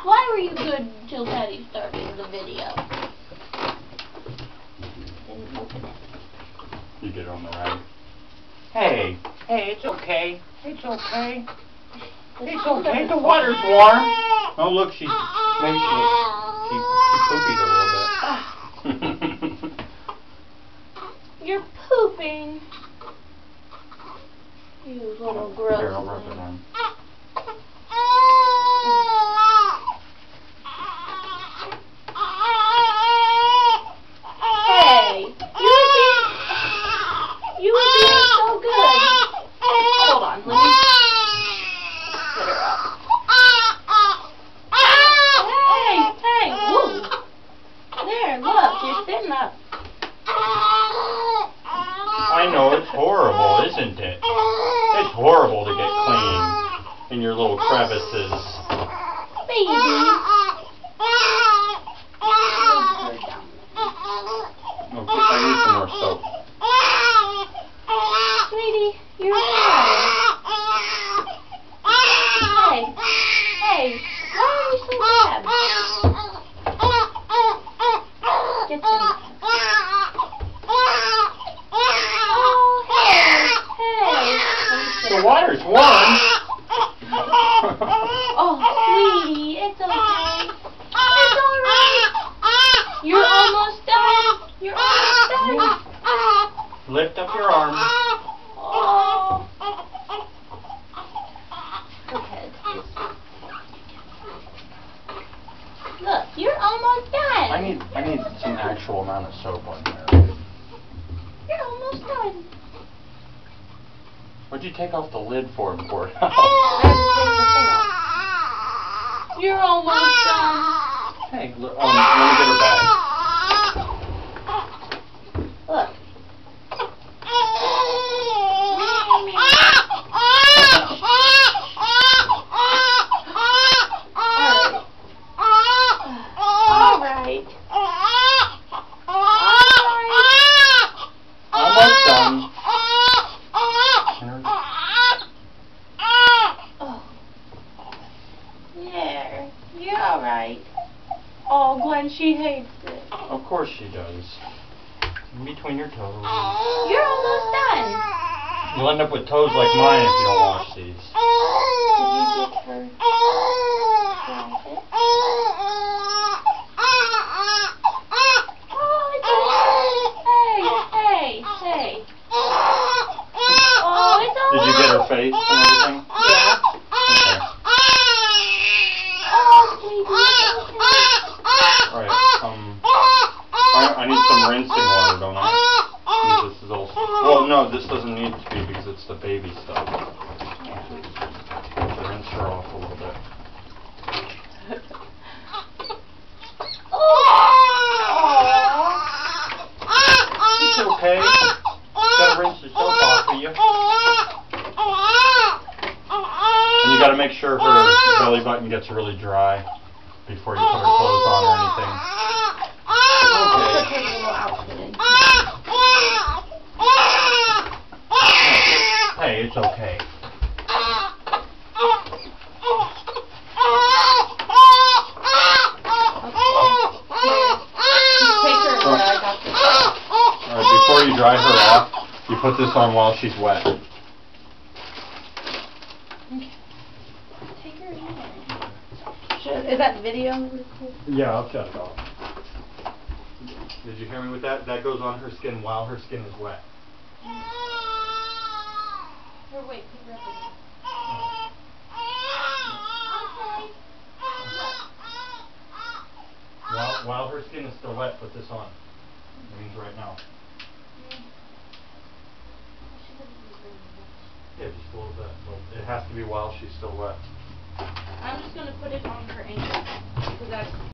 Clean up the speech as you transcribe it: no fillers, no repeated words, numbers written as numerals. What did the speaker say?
Why were you good until Daddy started the video? Didn't open it. You get on the ride. Hey, it's okay. It's okay. It's okay. The water's warm. Oh look, maybe she poopied a little bit. You're pooping. You little gross. Here, I'll rub it on. Hey, you were being so good. Hold on, let me sit her up. Hey, woo. There, look, you're sitting up. I know, it's horrible, isn't it? It's horrible to get clean in your little crevices. Baby. Oh, I need some more soap. Sweetie, you're fine. Hey, why are you so bad? Get some. The water's warm. Oh, sweetie, it's okay. It's alright. You're almost done. You're almost done. Lift up your arm. Oh. Her head. Look, you're almost done. I need some actual amount of soap on there. You're almost done. What'd you take off the lid for and pour it I out? have to take the thing off. You're almost done. Hey, let me get her bag. Look. Alright. Almost done. Oh. There. You're alright. Oh, Glenn, she hates it. Of course she does. In between your toes. You're almost done. You'll end up with toes like mine if you don't wash these. Did you get her blanket? Oh, it's okay. Hey. Oh, it's alright. Did you get her face and everything? Yeah. Okay. Oh, sweetie, it's okay. Alright, I need some rinsing water, don't I? This is also, well, no, this doesn't need to be because it's the baby stuff. To rinse her off a little bit. It's okay. Gotta rinse the soap off of you. And you gotta make sure her belly button gets really dry before you put her clothes on or anything. Put her little outfit in. Hey, it's okay. Alright, before you dry her off, you put this on while she's wet. Okay. Take her in. Is that video recorded? Yeah, I'll shut it off. Did you hear me with that? That goes on her skin while her skin is wet. Or wait, put her up again. While her skin is still wet, put this on. That means right now. Yeah, just a little bit. But it has to be while she's still wet. I'm just going to put it on her ankle. Because that's